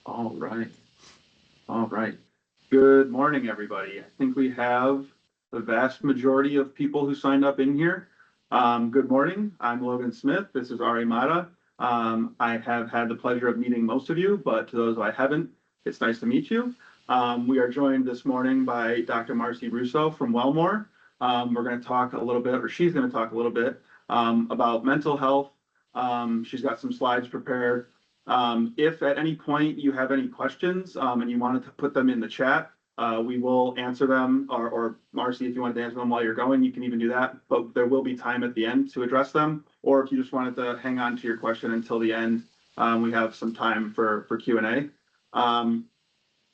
All right. All right. Good morning, everybody. I think we have the vast majority of people who signed up in here. Good morning. I'm Logan Smith. This is Ari Mata. I have had the pleasure of meeting most of you, but to those I haven't, it's nice to meet you. We are joined this morning by Dr. Marcy Russo from Wellmore. We're going to talk a little bit, or she's going to talk a little bit about mental health. She's got some slides prepared. If at any point you have any questions and you wanted to put them in the chat, we will answer them, or Marcy, if you wanted to answer them while you're going, you can even do that, but there will be time at the end to address them. Or if you just wanted to hang on to your question until the end, we have some time for Q&A.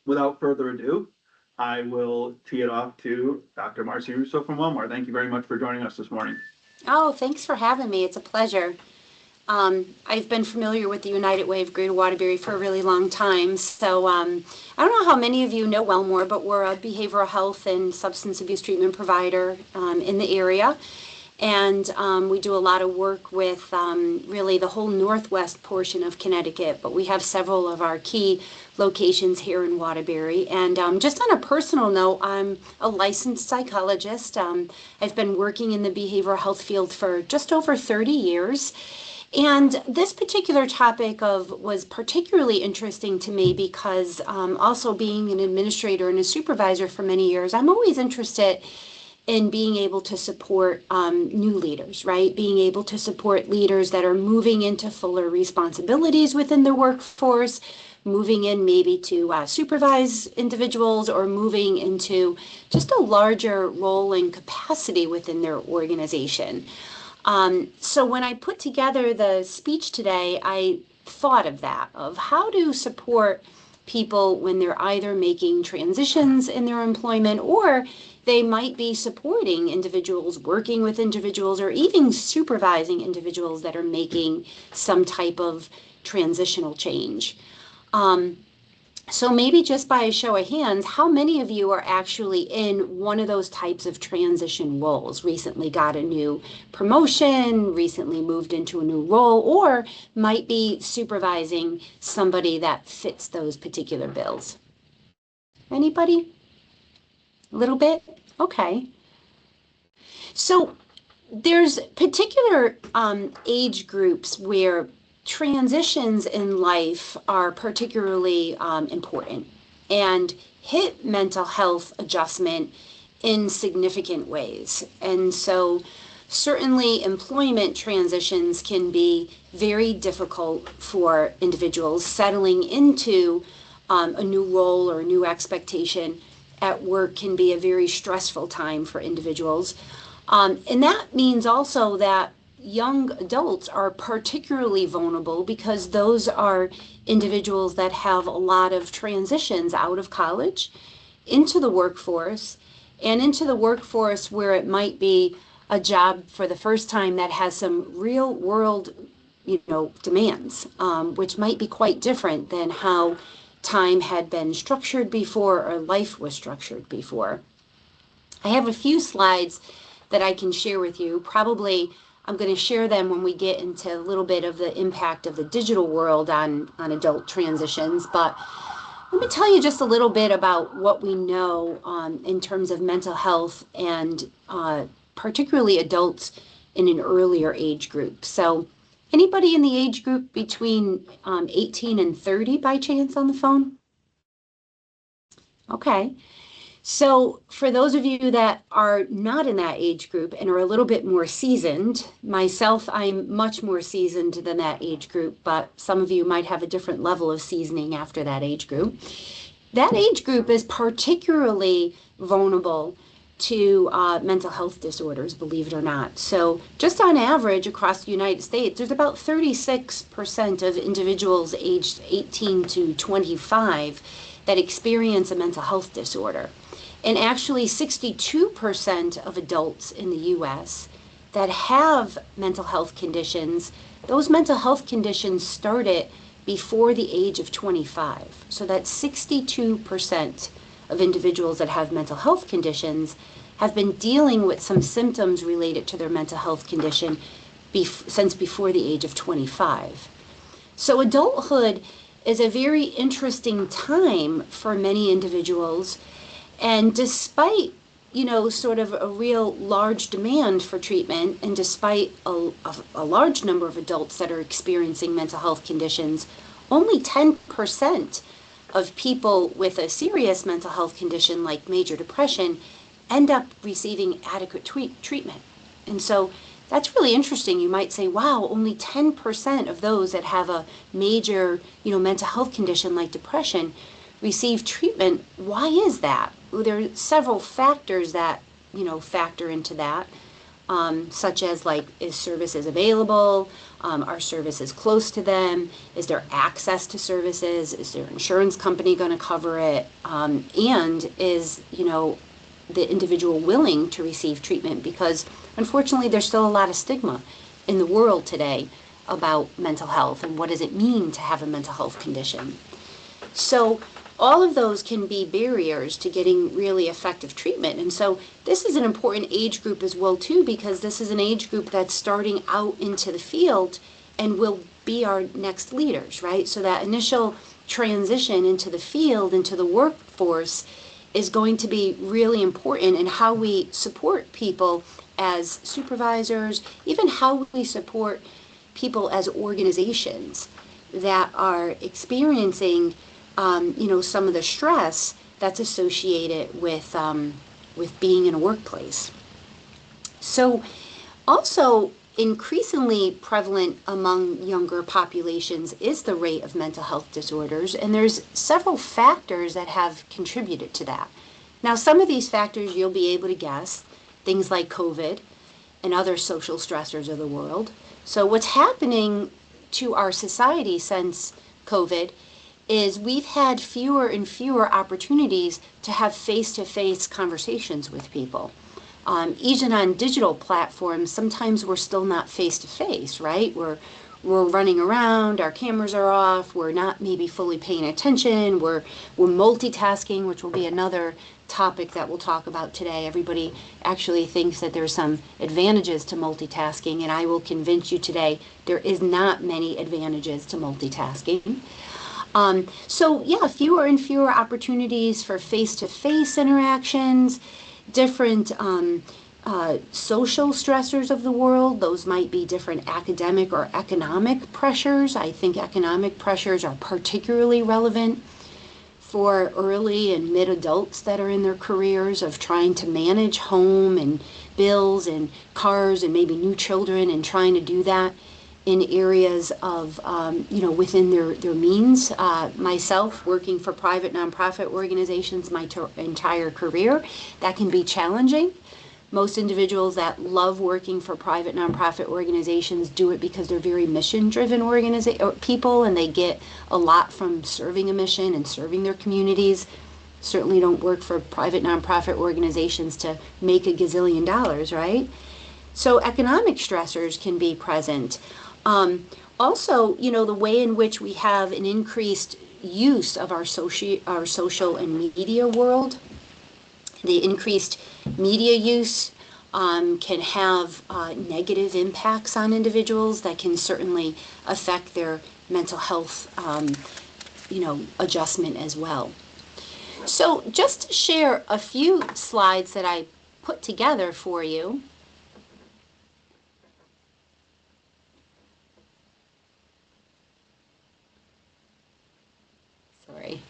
Without further ado, I will tee it off to Dr. Marcy Russo from Wellmore. Thank you very much for joining us this morning. Oh, thanks for having me. It's a pleasure. I've been familiar with the United Way of Greater Waterbury for a really long time. So I don't know how many of you know Wellmore, but we're a behavioral health and substance abuse treatment provider in the area. And we do a lot of work with really the whole northwest portion of Connecticut, but we have several of our key locations here in Waterbury. And just on a personal note, I'm a licensed psychologist. I've been working in the behavioral health field for just over 30 years. And this particular topic was particularly interesting to me because also being an administrator and a supervisor for many years, I'm always interested in being able to support new leaders, right? Being able to support leaders that are moving into fuller responsibilities within their workforce, moving in maybe to supervise individuals or moving into just a larger role and capacity within their organization. So when I put together the speech today, I thought of that, of how to support people when they're either making transitions in their employment or they might be supporting individuals, working with individuals, or even supervising individuals that are making some type of transitional change. So maybe just by a show of hands, how many of you are actually in one of those types of transition roles? Recently got a new promotion, recently moved into a new role, or might be supervising somebody that fits those particular bills? Anybody? A little bit? Okay. So there's particular age groups where transitions in life are particularly important and hit mental health adjustment in significant ways. And so certainly employment transitions can be very difficult for individuals settling into a new role or a new expectation at work can be a very stressful time for individuals. And that means also that young adults are particularly vulnerable because those are individuals that have a lot of transitions out of college into the workforce and into the workforce where it might be a job for the first time that has some real world, demands, which might be quite different than how time had been structured before or life was structured before. I have a few slides that I can share with you. Probably I'm going to share them when we get into a little bit of the impact of the digital world on adult transitions. But let me tell you just a little bit about what we know in terms of mental health and particularly adults in an earlier age group. So anybody in the age group between 18 and 30 by chance on the phone? Okay. So for those of you that are not in that age group and are a little bit more seasoned, myself, I'm much more seasoned than that age group, but some of you might have a different level of seasoning after that age group. That age group is particularly vulnerable to mental health disorders, believe it or not. So just on average across the United States, there's about 36% of individuals aged 18 to 25 that experience a mental health disorder. And actually 62% of adults in the US that have mental health conditions, those mental health conditions started before the age of 25. So that's 62% of individuals that have mental health conditions have been dealing with some symptoms related to their mental health condition since before the age of 25. So adulthood is a very interesting time for many individuals. And despite, sort of a real large demand for treatment, and despite a large number of adults that are experiencing mental health conditions, only 10% of people with a serious mental health condition like major depression end up receiving adequate treatment. And so that's really interesting. You might say, wow, only 10% of those that have a major, mental health condition like depression receive treatment. Why is that? Well, there are several factors that, factor into that, such as like, is services available? Are services close to them? Is there access to services? Is their insurance company going to cover it? And is, the individual willing to receive treatment? Because unfortunately, there's still a lot of stigma in the world today about mental health and what does it mean to have a mental health condition. So all of those can be barriers to getting really effective treatment. And so this is an important age group as well too, because this is an age group that's starting out into the field and will be our next leaders, right? So that initial transition into the field, into the workforce, is going to be really important in how we support people as supervisors, even how we support people as organizations that are experiencing, some of the stress that's associated with being in a workplace. So also increasingly prevalent among younger populations is the rate of mental health disorders, and there's several factors that have contributed to that. Now, some of these factors you'll be able to guess, things like COVID and other social stressors of the world. So what's happening to our society since COVID is we've had fewer and fewer opportunities to have face-to-face conversations with people. Even on digital platforms, sometimes we're still not face-to-face, right? We're running around, our cameras are off, we're not maybe fully paying attention, we're multitasking, which will be another topic that we'll talk about today. Everybody actually thinks that there's some advantages to multitasking, and I will convince you today there is not many advantages to multitasking. So yeah, fewer and fewer opportunities for face-to-face interactions, different social stressors of the world. Those might be different academic or economic pressures. I think economic pressures are particularly relevant for early and mid-adults that are in their careers of trying to manage home and bills and cars and maybe new children, and trying to do that in areas of, within their means. Myself, working for private nonprofit organizations my entire career, that can be challenging. Most individuals that love working for private nonprofit organizations do it because they're very mission-driven people, and they get a lot from serving a mission and serving their communities. Certainly don't work for private nonprofit organizations to make a gazillion dollars, right? So economic stressors can be present. Also, the way in which we have an increased use of our social and media world. The increased media use can have negative impacts on individuals that can certainly affect their mental health, adjustment as well. So just to share a few slides that I put together for you. Sorry.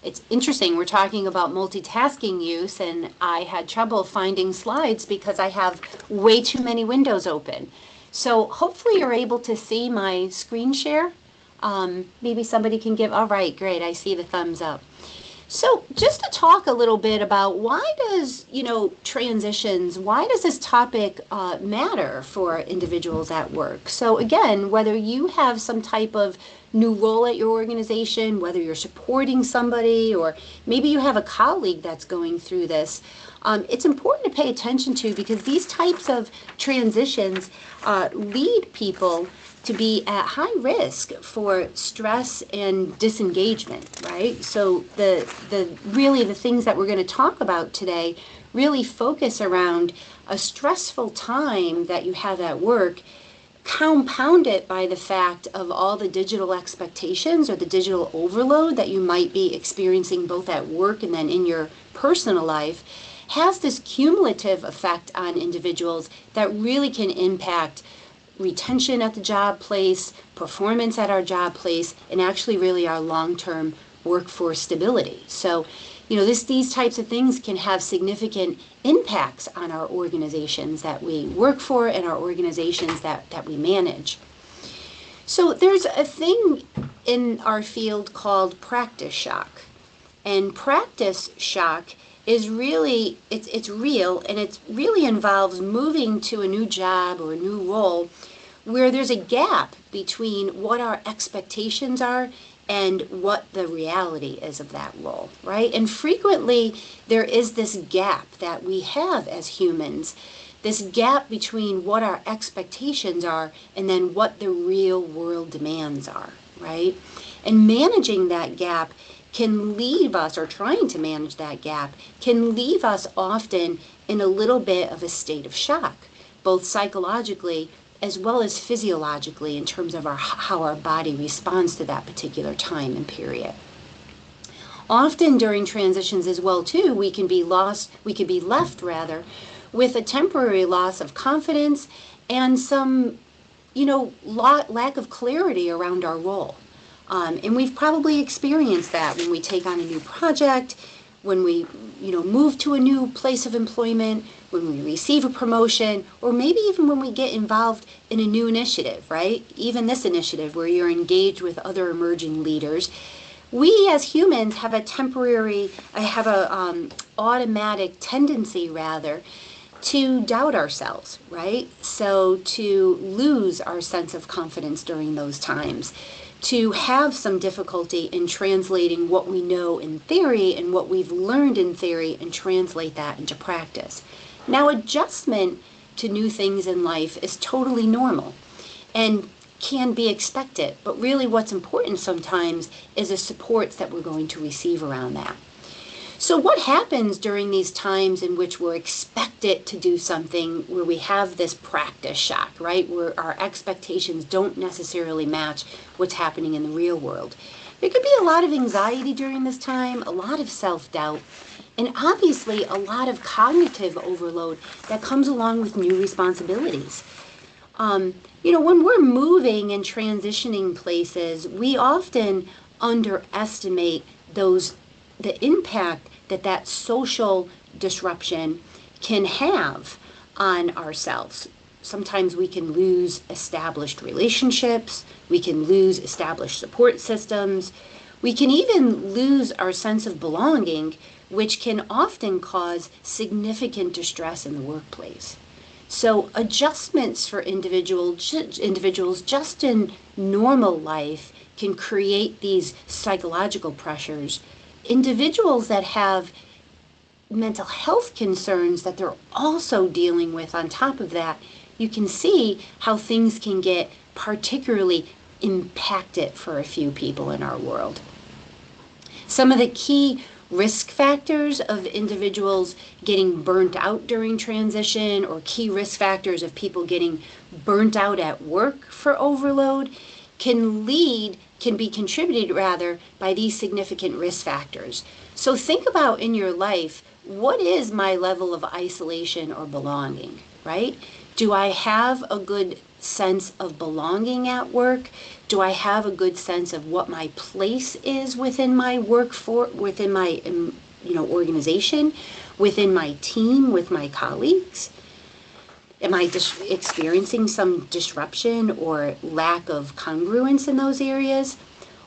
It's interesting, we're talking about multitasking use, and I had trouble finding slides because I have way too many windows open. So hopefully you're able to see my screen share. Maybe somebody can give, all right, great, I see the thumbs up. So just to talk a little bit about why does, transitions, why does this topic matter for individuals at work? So again, whether you have some type of new role at your organization, whether you're supporting somebody, or maybe you have a colleague that's going through this, it's important to pay attention to, because these types of transitions lead people to be at high risk for stress and disengagement, right? So the things that we're going to talk about today really focus around a stressful time that you have at work Compound it by the fact of all the digital expectations or the digital overload that you might be experiencing both at work and then in your personal life, has this cumulative effect on individuals that really can impact retention at the job place, performance at our job place, and actually really our long-term workforce stability. So, these types of things can have significant impacts on our organizations that we work for and our organizations that we manage. So there's a thing in our field called practice shock. And practice shock is really, it's real, and it really involves moving to a new job or a new role where there's a gap between what our expectations are and what the reality is of that role, right? And frequently there is this gap that we have as humans, this gap between what our expectations are and then what the real world demands are, right? And managing that gap can leave us, or trying to manage that gap, can leave us often in a little bit of a state of shock, both psychologically as well as physiologically in terms of how our body responds to that particular time and period. Often during transitions as well too, we can be left with a temporary loss of confidence and some, lack of clarity around our role. And we've probably experienced that when we take on a new project, when we, move to a new place of employment, when we receive a promotion, or maybe even when we get involved in a new initiative, right? Even this initiative where you're engaged with other emerging leaders. We as humans have automatic tendency to doubt ourselves, right? So to lose our sense of confidence during those times, to have some difficulty in translating what we know in theory and what we've learned in theory and translate that into practice. Now, adjustment to new things in life is totally normal and can be expected, but really what's important sometimes is the supports that we're going to receive around that. So what happens during these times in which we're expected to do something where we have this practice shock, right? Where our expectations don't necessarily match what's happening in the real world. There could be a lot of anxiety during this time, a lot of self-doubt, and obviously a lot of cognitive overload that comes along with new responsibilities. When we're moving and transitioning places, we often underestimate the impact that social disruption can have on ourselves. Sometimes we can lose established relationships, we can lose established support systems, we can even lose our sense of belonging, which can often cause significant distress in the workplace. So adjustments for individuals just in normal life can create these psychological pressures. Individuals that have mental health concerns that they're also dealing with on top of that, you can see how things can get particularly impacted for a few people in our world. Some of the key risk factors of individuals getting burnt out during transition, or key risk factors of people getting burnt out at work for overload, can be contributed by these significant risk factors. So think about in your life, what is my level of isolation or belonging, right? Do I have a good sense of belonging at work? Do I have a good sense of what my place is within my within my organization, within my team, with my colleagues? Am I experiencing some disruption or lack of congruence in those areas?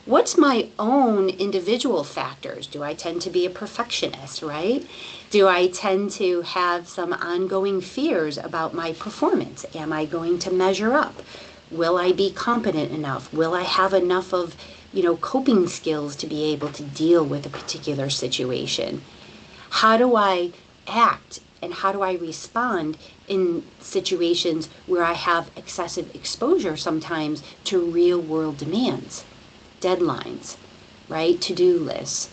What's my own individual factors? Do I tend to be a perfectionist, right? Do I tend to have some ongoing fears about my performance? Am I going to measure up? Will I be competent enough? Will I have enough of, coping skills to be able to deal with a particular situation? How do I act and how do I respond in situations where I have excessive exposure sometimes to real world demands, deadlines, right? To-do lists,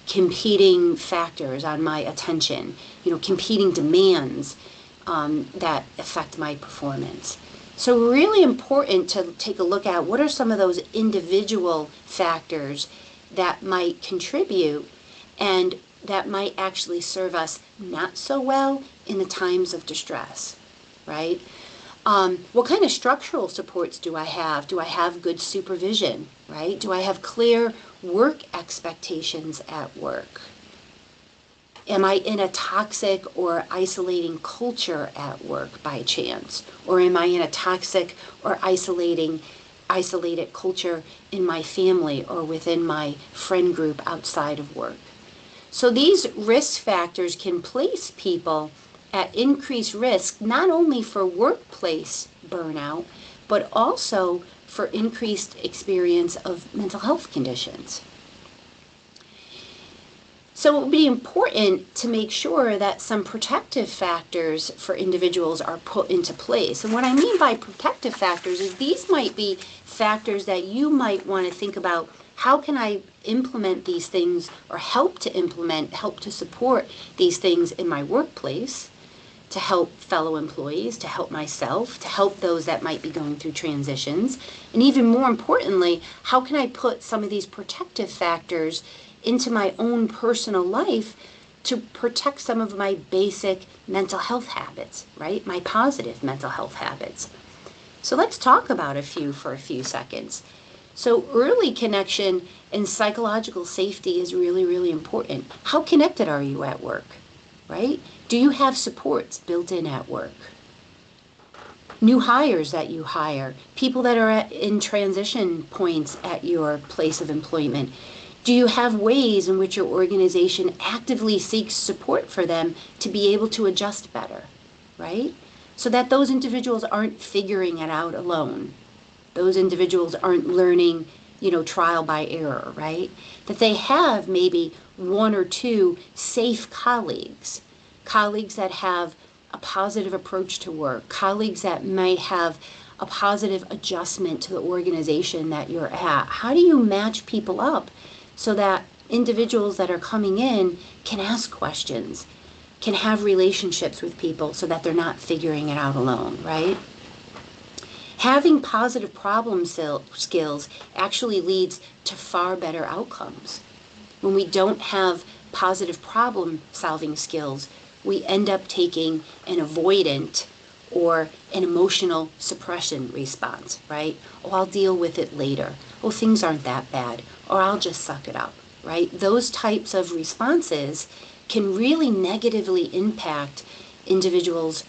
competing factors on my attention, competing demands that affect my performance. So really important to take a look at what are some of those individual factors that might contribute and that might actually serve us not so well in the times of distress, right? What kind of structural supports do I have? Do I have good supervision, right? Do I have clear work expectations at work? Am I in a toxic or isolating culture at work by chance? Or am I in a toxic or isolated culture in my family or within my friend group outside of work? So these risk factors can place people at increased risk, not only for workplace burnout, but also for increased experience of mental health conditions. So it would be important to make sure that some protective factors for individuals are put into place. And what I mean by protective factors is these might be factors that you might want to think about. How can I implement these things or help to support these things in my workplace, to help fellow employees, to help myself, to help those that might be going through transitions? And even more importantly, how can I put some of these protective factors into my own personal life to protect some of my basic mental health habits, right? My positive mental health habits. So let's talk about a few for a few seconds. So early connection and psychological safety is really, really important. How connected are you at work, right? Do you have supports built in at work? New hires that you hire, people that are in transition points at your place of employment. Do you have ways in which your organization actively seeks support for them to be able to adjust better, right? So that those individuals aren't figuring it out alone. Those individuals aren't learning, trial by error, right? That they have maybe one or two safe colleagues that have a positive approach to work, colleagues that might have a positive adjustment to the organization that you're at. How do you match people up so that individuals that are coming in can ask questions, can have relationships with people so that they're not figuring it out alone, right? Having positive problem skills actually leads to far better outcomes. When we don't have positive problem solving skills, we end up taking an avoidant or an emotional suppression response, right? Oh, I'll deal with it later. Oh, things aren't that bad. Or I'll just suck it up, right? Those types of responses can really negatively impact individuals'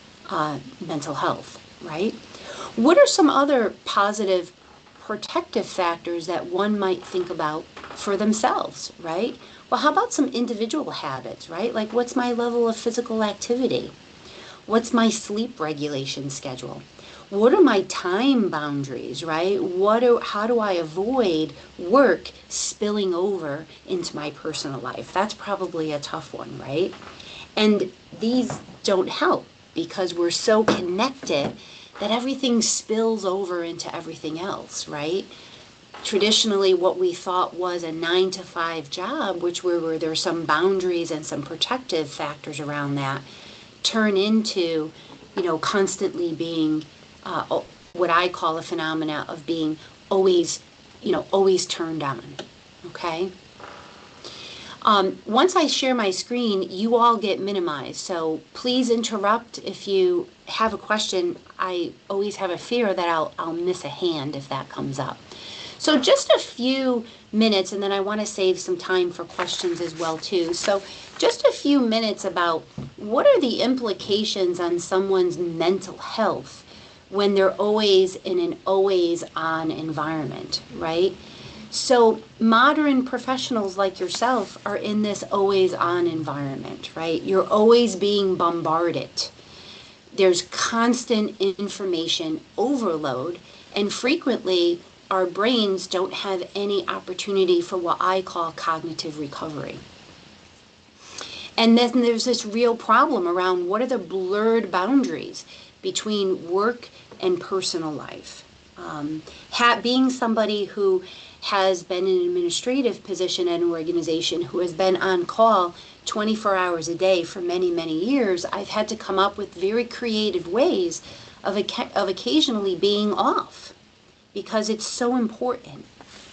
mental health, right? What are some other positive protective factors that one might think about for themselves, right? Well, how about some individual habits, right? Like, what's my level of physical activity? What's my sleep regulation schedule? What are my time boundaries, right? How do I avoid work spilling over into my personal life? That's probably a tough one, right? And these don't help because we're so connected that everything spills over into everything else, right? Traditionally, what we thought was a 9 to 5 job, where there's some boundaries and some protective factors around that, turn into, constantly being what I call a phenomena of being always turned on, okay? Once I share my screen, you all get minimized, so please interrupt if you have a question. I always have a fear that I'll miss a hand if that comes up. So just a few minutes, and then I want to save some time for questions as well too. So just a few minutes about what are the implications on someone's mental health when they're always in an always-on environment, right? So modern professionals like yourself are in this always-on environment, right? You're always being bombarded. There's constant information overload, and frequently our brains don't have any opportunity for what I call cognitive recovery. And then there's this real problem around what are the blurred boundaries between work and personal life. Being somebody who has been in an administrative position at an organization, who has been on call 24 hours a day for many, many years, I've had to come up with very creative ways of occasionally being off, because it's so important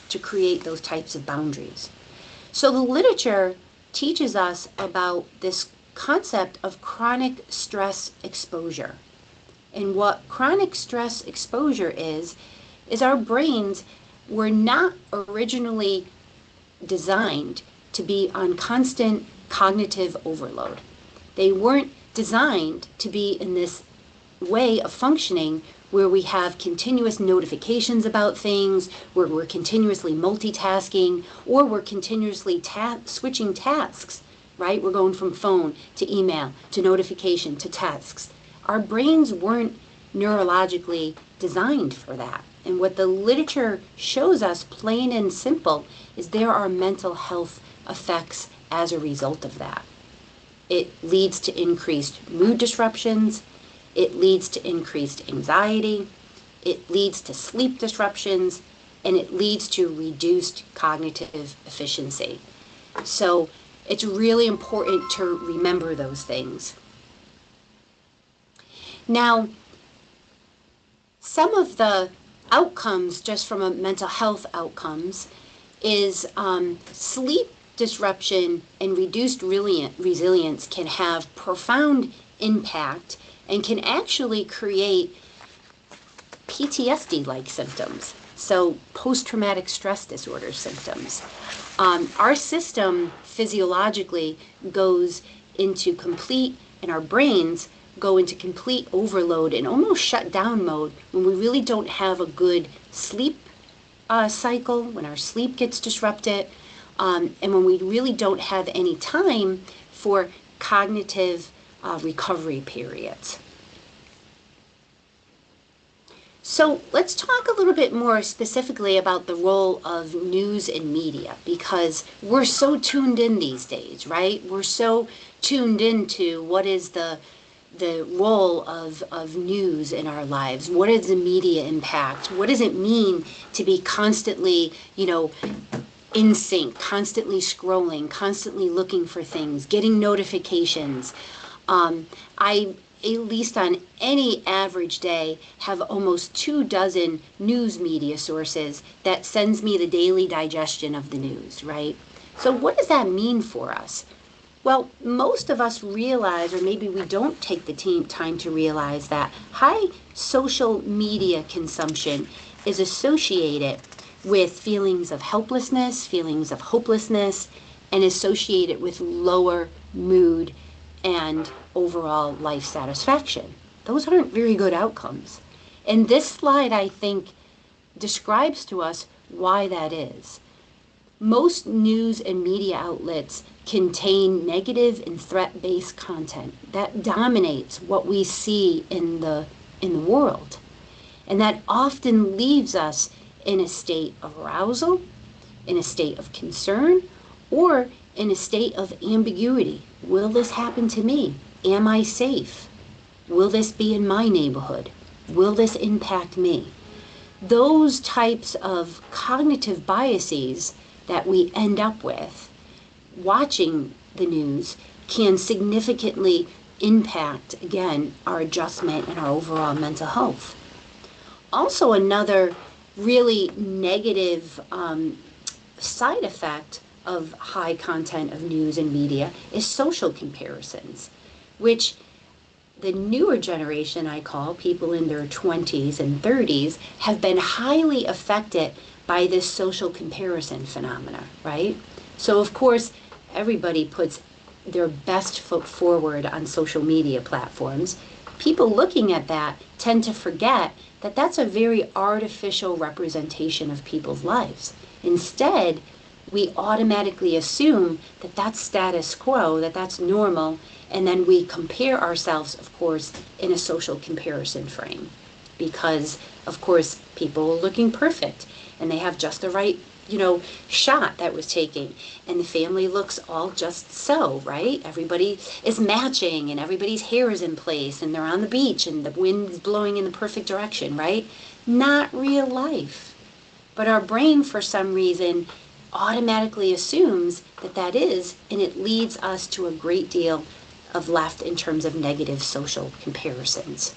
to create those types of boundaries. So the literature teaches us about this concept of chronic stress exposure. And what chronic stress exposure is our brains were not originally designed to be on constant cognitive overload. They weren't designed to be in this way of functioning where we have continuous notifications about things, where we're continuously multitasking, or we're continuously switching tasks, right? We're going from phone to email to notification to tasks. Our brains weren't neurologically designed for that. And what the literature shows us, plain and simple, is there are mental health effects as a result of that. It leads to increased mood disruptions. It leads to increased anxiety. It leads to sleep disruptions, and it leads to reduced cognitive efficiency. So it's really important to remember those things. Now, some of the outcomes, just from a mental health outcomes, is sleep disruption and reduced resilience can have profound impact and can actually create PTSD-like symptoms, so post-traumatic stress disorder symptoms. Our system physiologically goes into complete, and our brains go into complete overload and almost shut down mode when we really don't have a good sleep cycle, when our sleep gets disrupted, and when we really don't have any time for cognitive recovery periods. So let's talk a little bit more specifically about the role of news and media, because we're so tuned in these days, right? We're so tuned into what is the role of news in our lives. What is the media impact? What does it mean to be constantly, in sync, constantly scrolling, constantly looking for things, getting notifications? I, at least on any average day, have almost 24 news media sources that sends me the daily digestion of the news, right? So what does that mean for us? Well, most of us realize, or maybe we don't take the time to realize, that high social media consumption is associated with feelings of helplessness, feelings of hopelessness, and associated with lower mood and overall life satisfaction. Those aren't very good outcomes. And this slide, I think, describes to us why that is. Most news and media outlets contain negative and threat-based content that dominates what we see in the world. And that often leaves us in a state of arousal, in a state of concern, or in a state of ambiguity. Will this happen to me? Am I safe? Will this be in my neighborhood? Will this impact me? Those types of cognitive biases that we end up with watching the news can significantly impact, again, our adjustment and our overall mental health. Also, another really negative side effect of high content of news and media is social comparisons, which the newer generation, I call people in their 20s and 30s, have been highly affected by this social comparison phenomena, right? So of course, everybody puts their best foot forward on social media platforms. People looking at that tend to forget that that's a very artificial representation of people's lives. Instead, we automatically assume that that's status quo, that that's normal, and then we compare ourselves, of course, in a social comparison frame. Because, of course, people are looking perfect, and they have just the right, shot that was taken, and the family looks all just so, right? Everybody is matching, and everybody's hair is in place, and they're on the beach, and the wind is blowing in the perfect direction, right? Not real life. But our brain, for some reason, automatically assumes that that is, and it leads us to a great deal of left in terms of negative social comparisons.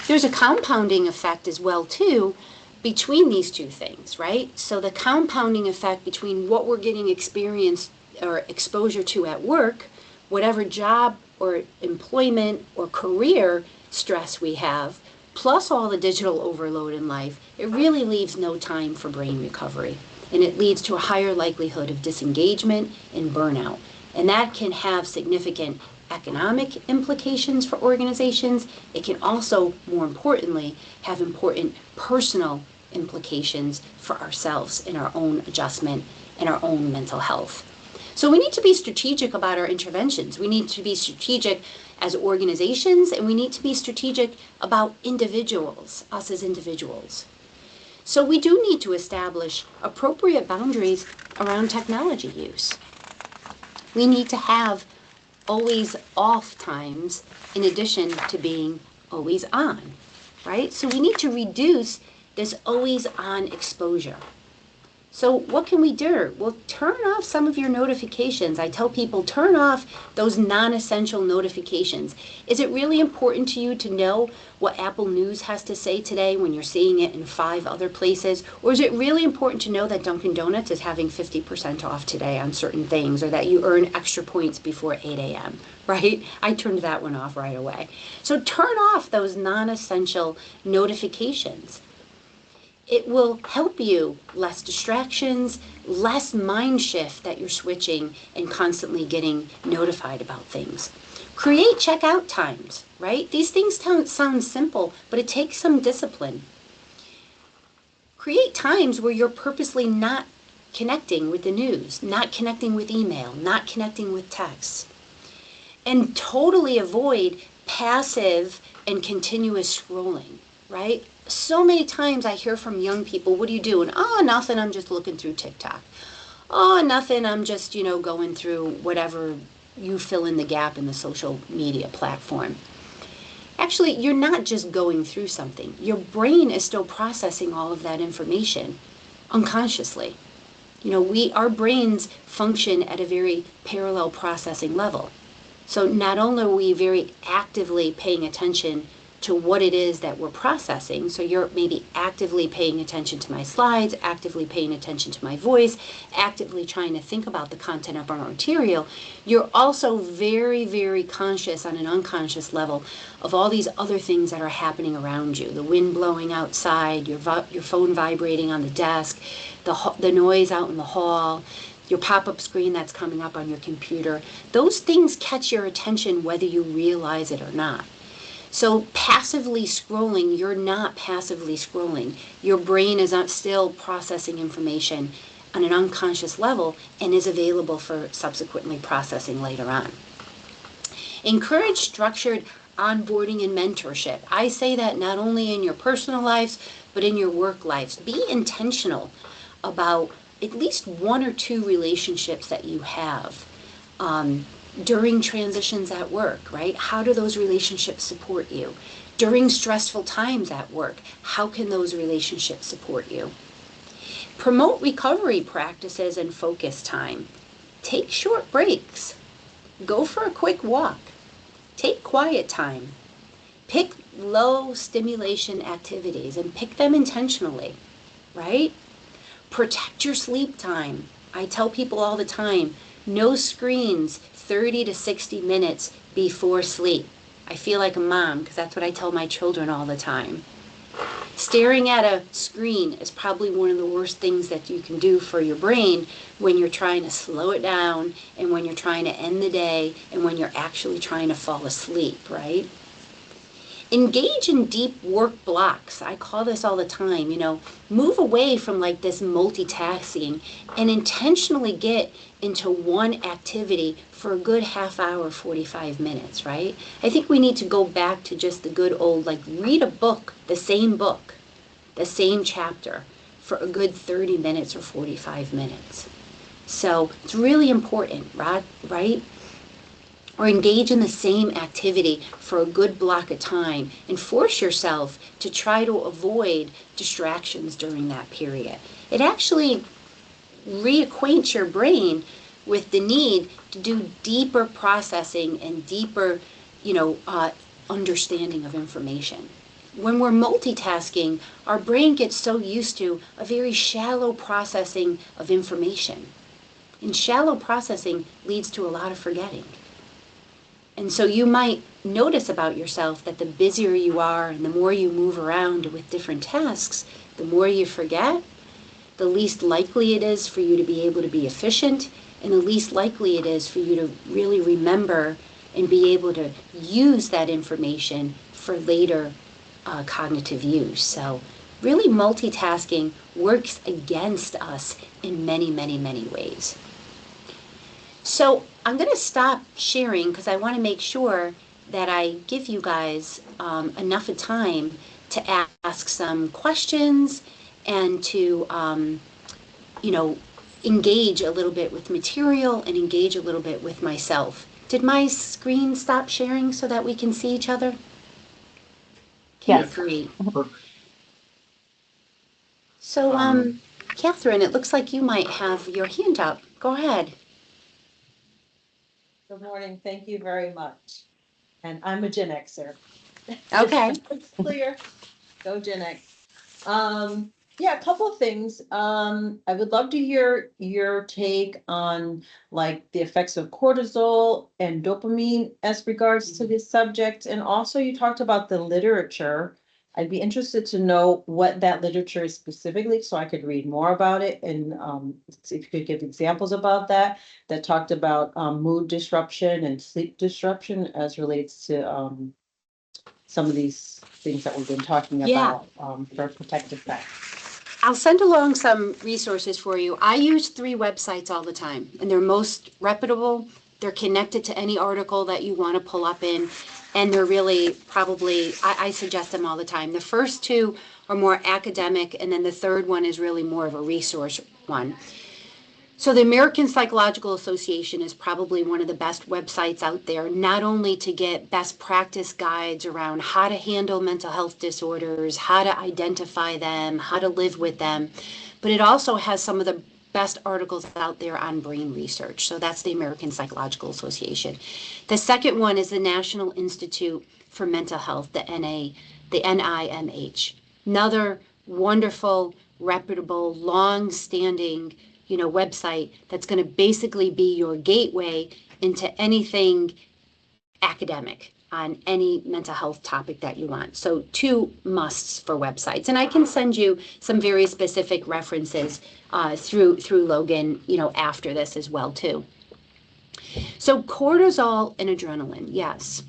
There's a compounding effect as well, too, between these two things, right? So the compounding effect between what we're getting experience or exposure to at work, whatever job or employment or career stress we have, plus all the digital overload in life, it really leaves no time for brain recovery. And it leads to a higher likelihood of disengagement and burnout. And that can have significant economic implications for organizations. It can also, more importantly, have important personal implications for ourselves in our own adjustment and our own mental health. So we need to be strategic about our interventions. We need to be strategic as organizations, and we need to be strategic about individuals, us as individuals. So we do need to establish appropriate boundaries around technology use. We need to have always off times in addition to being always on, right? So we need to reduce this always on exposure. So what can we do? Well, turn off some of your notifications. I tell people, turn off those non-essential notifications. Is it really important to you to know what Apple News has to say today when you're seeing it in 5 other places? Or is it really important to know that Dunkin' Donuts is having 50% off today on certain things, or that you earn extra points before 8 a.m., right? I turned that one off right away. So turn off those non-essential notifications. It will help you less distractions, less mind shift that you're switching and constantly getting notified about things. Create checkout times, right? These things sound simple, but it takes some discipline. Create times where you're purposely not connecting with the news, not connecting with email, not connecting with texts. And totally avoid passive and continuous scrolling, right? So many times I hear from young people, what are you doing? Oh, nothing, I'm just looking through TikTok. Oh, nothing, I'm just, going through whatever you fill in the gap in the social media platform. Actually, you're not just going through something. Your brain is still processing all of that information unconsciously. Our brains function at a very parallel processing level. So not only are we very actively paying attention to what it is that we're processing. So you're maybe actively paying attention to my slides, actively paying attention to my voice, actively trying to think about the content of our material. You're also very, very conscious on an unconscious level of all these other things that are happening around you. The wind blowing outside, your phone vibrating on the desk, the noise out in the hall, your pop-up screen that's coming up on your computer. Those things catch your attention whether you realize it or not. So passively scrolling, you're not passively scrolling. Your brain is not still processing information on an unconscious level and is available for subsequently processing later on. Encourage structured onboarding and mentorship. I say that not only in your personal lives, but in your work lives. Be intentional about at least 1 or 2 relationships that you have during transitions at work, right? How do those relationships support you? During stressful times at work, how can those relationships support you? Promote recovery practices and focus time. Take short breaks. Go for a quick walk. Take quiet time. Pick low stimulation activities and pick them intentionally, right? Protect your sleep time. I tell people all the time, no screens 30 to 60 minutes before sleep. I feel like a mom because that's what I tell my children all the time. Staring at a screen is probably one of the worst things that you can do for your brain when you're trying to slow it down and when you're trying to end the day and when you're actually trying to fall asleep, right? Engage in deep work blocks. I call this all the time, move away from like this multitasking and intentionally get into one activity for a good half hour, 45 minutes, right? I think we need to go back to just the good old, read a book, the same chapter for a good 30 minutes or 45 minutes. So it's really important, right? Or engage in the same activity for a good block of time and force yourself to try to avoid distractions during that period. It actually reacquaints your brain with the need to do deeper processing and deeper, understanding of information. when we're multitasking, our brain gets so used to a very shallow processing of information. And shallow processing leads to a lot of forgetting. And so you might notice about yourself that the busier you are and the more you move around with different tasks, the more you forget, the least likely it is for you to be able to be efficient, and the least likely it is for you to really remember and be able to use that information for later cognitive use. So really multitasking works against us in many, many, many ways. So I'm going to stop sharing because I want to make sure that I give you guys enough of time to ask some questions and to, engage a little bit with material and engage a little bit with myself. Did my screen stop sharing so that we can see each other? Okay, Yes. great. Perfect. So, Catherine, it looks like you might have your hand up. Go ahead. Good morning. Thank you very much. And I'm a Gen Xer. Okay. It's clear. Go Gen X. Yeah, a couple of things. I would love to hear your take on like the effects of cortisol and dopamine as regards to this subject. And also you talked about the literature. I'd be interested to know what that literature is specifically so I could read more about it and see if you could give examples about that talked about mood disruption and sleep disruption as relates to some of these things that we've been talking Yeah. about for protective factors. I'll send along some resources for you. I use 3 websites all the time, and they're most reputable. They're connected to any article that you want to pull up in, and they're really probably, I suggest them all the time. The first 2 are more academic, and then the third one is really more of a resource one. So the American Psychological Association is probably one of the best websites out there, not only to get best practice guides around how to handle mental health disorders, how to identify them, how to live with them, but it also has some of the best articles out there on brain research. So that's the American Psychological Association. The second one is the National Institute for Mental Health, the NIMH. Another wonderful, reputable, long-standing website that's going to basically be your gateway into anything academic on any mental health topic that you want. So 2 musts for websites. And I can send you some very specific references through Logan, after this as well too. So cortisol and adrenaline, yes.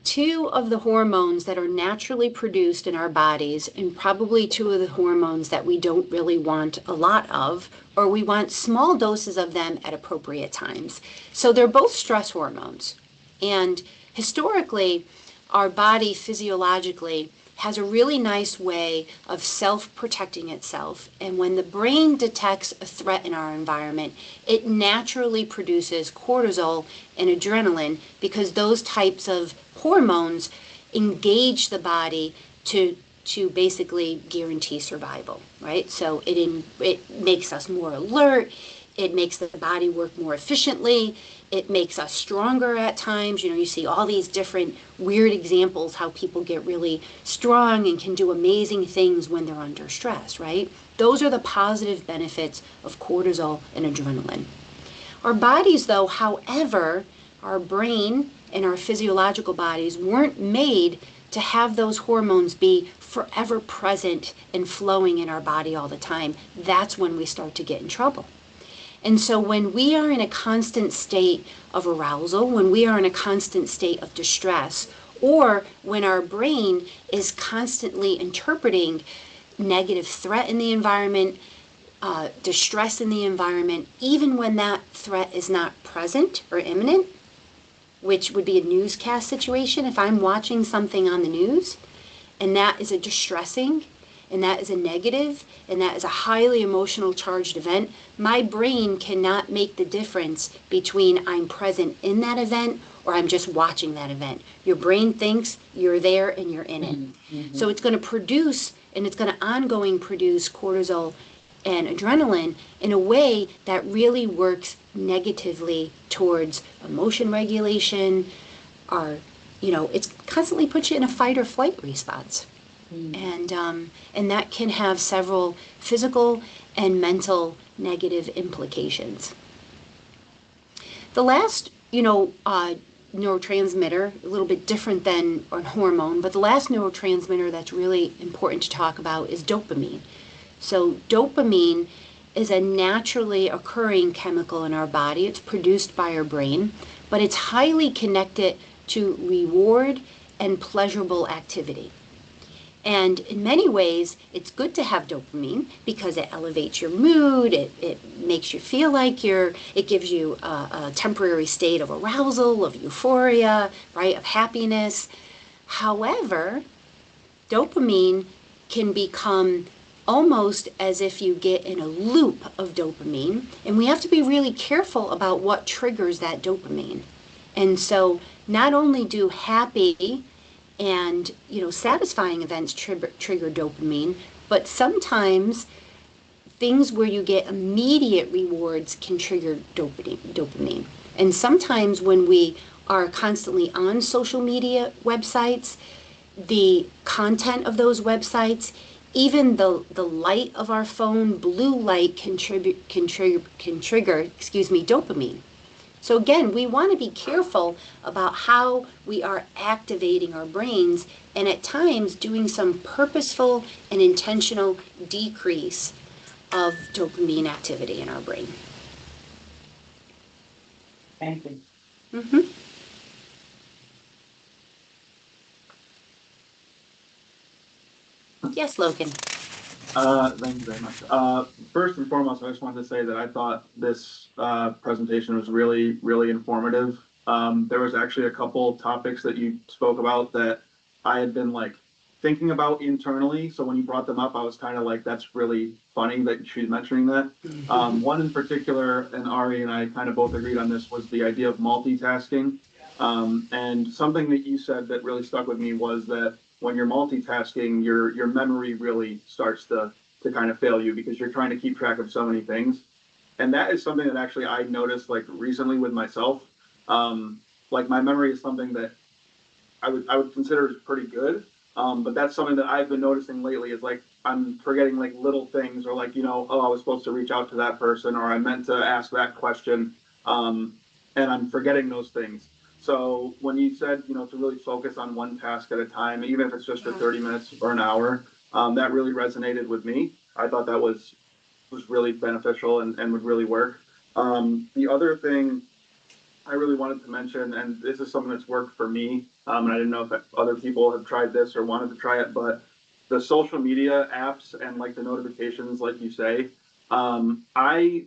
2 of the hormones that are naturally produced in our bodies, and probably 2 of the hormones that we don't really want a lot of, or we want small doses of them at appropriate times. So they're both stress hormones. And historically, our body physiologically has a really nice way of self-protecting itself. And when the brain detects a threat in our environment, it naturally produces cortisol and adrenaline because those types of hormones engage the body to basically guarantee survival, right? So it makes us more alert. It makes the body work more efficiently. It makes us stronger at times. You see all these different weird examples how people get really strong and can do amazing things when they're under stress, right? Those are the positive benefits of cortisol and adrenaline. Our bodies, though, however, our brain and our physiological bodies weren't made to have those hormones be forever present and flowing in our body all the time. That's when we start to get in trouble. And so when we are in a constant state of arousal, when we are in a constant state of distress, or when our brain is constantly interpreting negative threat in the environment, distress in the environment, even when that threat is not present or imminent, which would be a newscast situation. If I'm watching something on the news and that is a distressing and that is a negative, and that is a highly emotional charged event, my brain cannot make the difference between I'm present in that event or I'm just watching that event. Your brain thinks you're there and you're in it. Mm-hmm. So it's going to produce, and it's going to ongoing produce cortisol and adrenaline in a way that really works negatively towards emotion regulation, our it's constantly puts you in a fight or flight response. Mm. And that can have several physical and mental negative implications. The last, neurotransmitter, a little bit different than a hormone, but the last neurotransmitter that's really important to talk about is dopamine. So, dopamine is a naturally occurring chemical in our body. It's produced by our brain, but it's highly connected to reward and pleasurable activity. And in many ways, it's good to have dopamine because it elevates your mood, it makes you feel like it gives you a temporary state of arousal, of euphoria, right, of happiness. However, dopamine can become almost as if you get in a loop of dopamine, and we have to be really careful about what triggers that dopamine. And so, not only do happy and satisfying events trigger dopamine, but sometimes things where you get immediate rewards can trigger dopamine. And sometimes when we are constantly on social media websites, the content of those websites, even the light of our phone, blue light can trigger, dopamine. So again, we want to be careful about how we are activating our brains and at times doing some purposeful and intentional decrease of dopamine activity in our brain. Thank you. Mm-hmm. Yes, Logan. Thank you very much. First and foremost, I just wanted to say that I thought this presentation was really, really informative. There was actually a couple topics that you spoke about that I had been like thinking about internally. So when you brought them up, I was kind of like, that's really funny that she's mentioning that. One in particular, and Ari and I kind of both agreed on this, was the idea of multitasking. And something that you said that really stuck with me was that when you're multitasking, your memory really starts to kind of fail you because you're trying to keep track of so many things. And that is something that actually I noticed like recently with myself. Like my memory is something that I would consider as pretty good. But that's something that I've been noticing lately is like I'm forgetting like little things or like, oh, I was supposed to reach out to that person or I meant to ask that question. And I'm forgetting those things. So when you said, to really focus on one task at a time, even if it's just for Yeah. 30 minutes or an hour, that really resonated with me. I thought that was really beneficial and would really work. The other thing I really wanted to mention, and this is something that's worked for me, and I didn't know if other people have tried this or wanted to try it, but the social media apps and like the notifications, like you say, I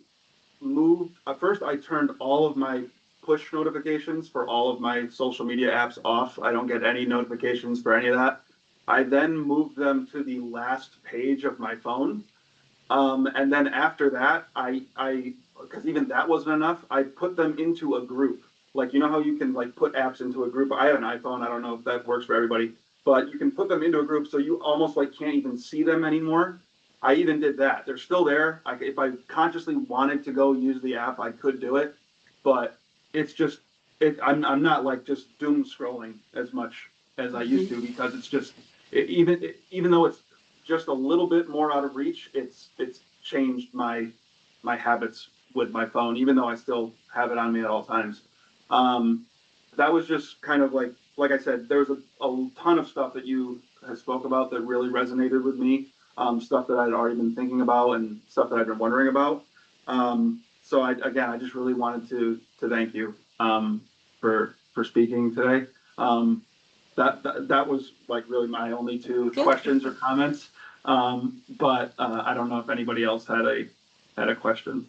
moved, at first I turned all of my push notifications for all of my social media apps off. I don't get any notifications for any of that. I then moved them to the last page of my phone. And then after that, because even that wasn't enough, I put them into a group. Like, you know how you can like put apps into a group? I have an iPhone. I don't know if that works for everybody, but you can put them into a group so you almost like can't even see them anymore. I even did that. They're still there. If I consciously wanted to go use the app, I could do it, but it's just I'm not like just doom scrolling as much as I used Mm-hmm. to because it's just even though it's just a little bit more out of reach, it's changed my habits with my phone, even though I still have it on me at all times. Um, that was just kind of like I said, there's a ton of stuff that you have spoke about that really resonated with me. Stuff that I'd already been thinking about and stuff that I've been wondering about. So I just really wanted to thank you for speaking today. That was like really my only two Good. questions or comments. But I don't know if anybody else had a question.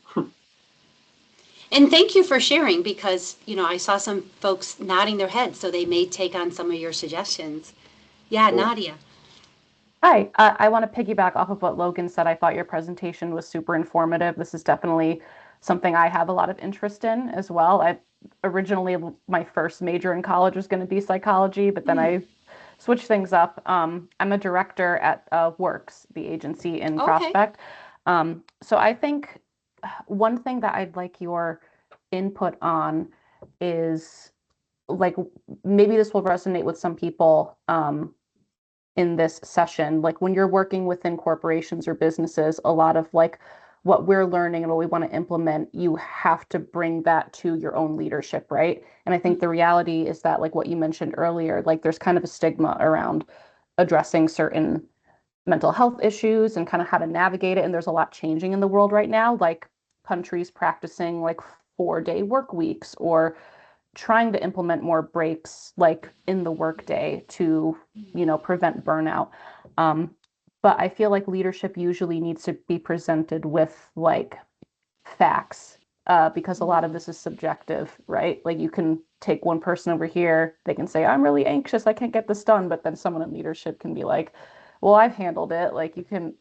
And thank you for sharing because, I saw some folks nodding their heads, so they may take on some of your suggestions. Yeah, Cool. Nadia. Hi, I want to piggyback off of what Logan said. I thought your presentation was super informative. This is definitely something I have a lot of interest in as well. I originally, my first major in college was going to be psychology, but then I switched things up. I'm a director at Works, the agency in Okay. Prospect. So I think one thing that I'd like your input on is like maybe this will resonate with some people in this session. Like when you're working within corporations or businesses, a lot of like what we're learning and what we want to implement, you have to bring that to your own leadership, right? And I think the reality is that, like what you mentioned earlier, like there's kind of a stigma around addressing certain mental health issues and kind of how to navigate it. And there's a lot changing in the world right now, like countries practicing like 4-day work weeks or trying to implement more breaks like in the workday to, prevent burnout. Um, but I feel like leadership usually needs to be presented with like facts, because a lot of this is subjective, right? Like you can take one person over here, they can say, I'm really anxious, I can't get this done. But then someone in leadership can be like, well, I've handled it. Like you can,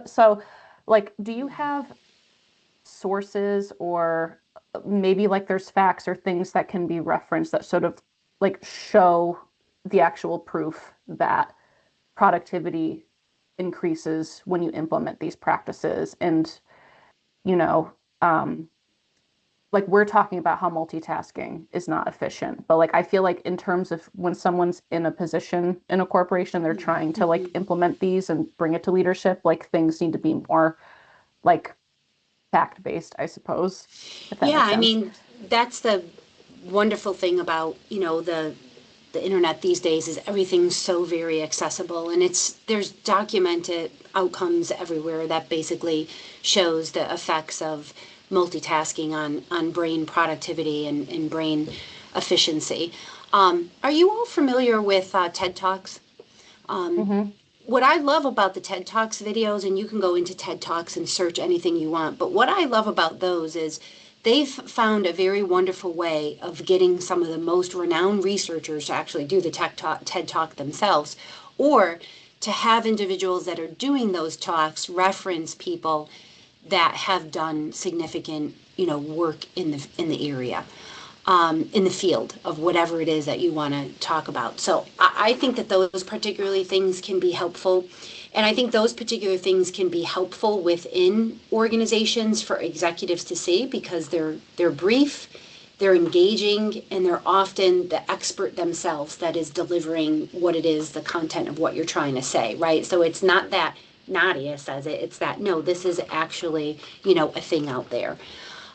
so like, do you have sources or maybe like there's facts or things that can be referenced that sort of like show the actual proof that productivity increases when you implement these practices? And you know um like we're talking about how multitasking is not efficient, but like I feel like in terms of when someone's in a position in a corporation, they're trying to like implement these and bring it to leadership, like things need to be more like fact based, I suppose, if that Yeah, makes I sense. mean, that's the wonderful thing about, the internet these days is everything's so very accessible, and there's documented outcomes everywhere that basically shows the effects of multitasking on brain productivity and brain efficiency. Are you all familiar with TED Talks? Hmm. What I love about the TED Talks videos, and you can go into TED Talks and search anything you want, but what I love about those is they've found a very wonderful way of getting some of the most renowned researchers to actually do the TED Talk themselves, or to have individuals that are doing those talks reference people that have done significant, work in the area, in the field of whatever it is that you want to talk about. So I think that those particularly things can be helpful. And I think those particular things can be helpful within organizations for executives to see, because they're brief, they're engaging, and they're often the expert themselves that is delivering what it is, the content of what you're trying to say, right? So it's not that Nadia says it, it's that, no, this is actually, a thing out there.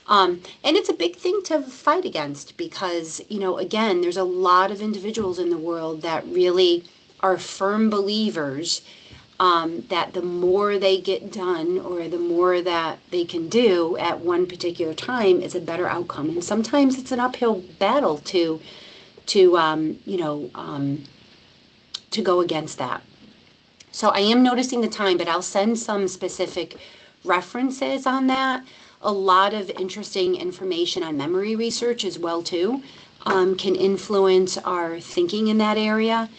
And it's a big thing to fight against because, again, there's a lot of individuals in the world that really are firm believers, that the more they get done or the more that they can do at one particular time is a better outcome. And sometimes it's an uphill battle to to go against that. So I am noticing the time, but I'll send some specific references on that. A lot of interesting information on memory research as well too, can influence our thinking in that area.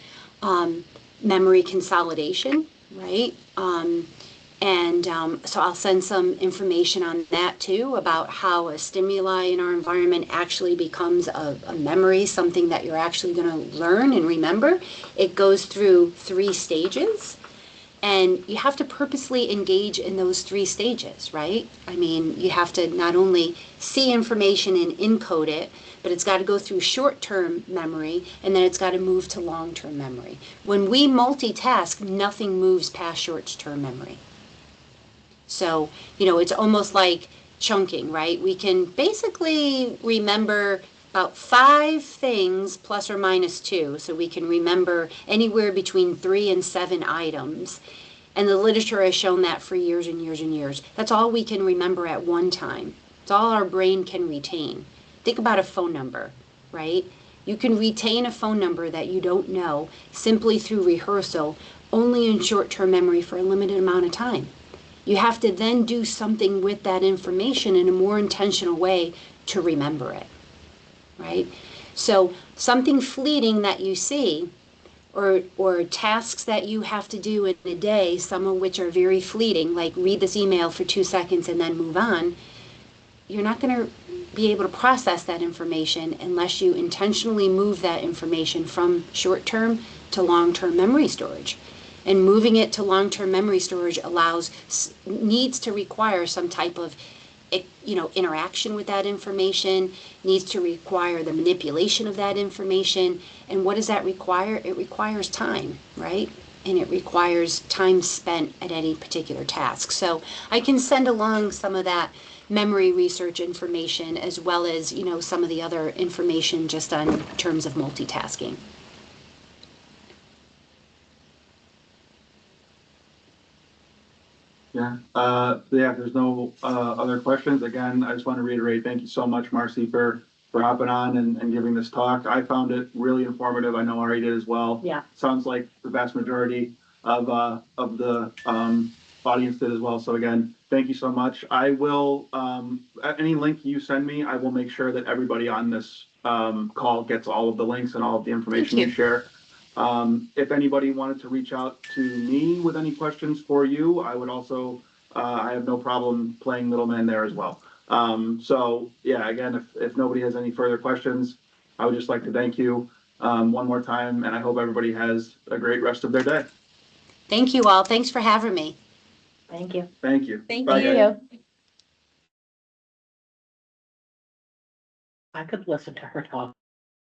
Memory consolidation, right? And so I'll send some information on that too, about how a stimuli in our environment actually becomes a memory, something that you're actually going to learn and remember. It goes through 3 stages. And you have to purposely engage in those 3 stages, right? I mean, you have to not only see information and encode it, but it's got to go through short-term memory, and then it's got to move to long-term memory. When we multitask, nothing moves past short-term memory. So, it's almost like chunking, right? We can basically remember about 5 things plus or minus 2. So we can remember anywhere between 3 and 7 items. And the literature has shown that for years and years and years. That's all we can remember at one time. It's all our brain can retain. Think about a phone number, right? You can retain a phone number that you don't know simply through rehearsal, only in short-term memory for a limited amount of time. You have to then do something with that information in a more intentional way to remember it, right? So something fleeting that you see, or tasks that you have to do in a day, some of which are very fleeting, like read this email for 2 seconds and then move on, you're not going to be able to process that information unless you intentionally move that information from short-term to long-term memory storage. And moving it to long-term memory storage needs to require some type of, interaction with that information, needs to require the manipulation of that information. And what does that require? It requires time, right? And it requires time spent at any particular task. So I can send along some of that memory research information as well as, some of the other information just on terms of multitasking. Yeah, if there's no other questions, again, I just want to reiterate, thank you so much, Marcy, for hopping on and giving this talk. I found it really informative. I know Ari did as well. Yeah. Sounds like the vast majority of the audience did as well. So again, thank you so much. I will, any link you send me, I will make sure that everybody on this call gets all of the links and all of the information Thank you you. share. If anybody wanted to reach out to me with any questions for you, I would also, I have no problem playing middleman there as well. So yeah, again, if nobody has any further questions, I would just like to thank you one more time, and I hope everybody has a great rest of their day. Thank you all. Thanks for having me. Thank you. Thank you. Thank Bye, you. guys. I could listen to her talk.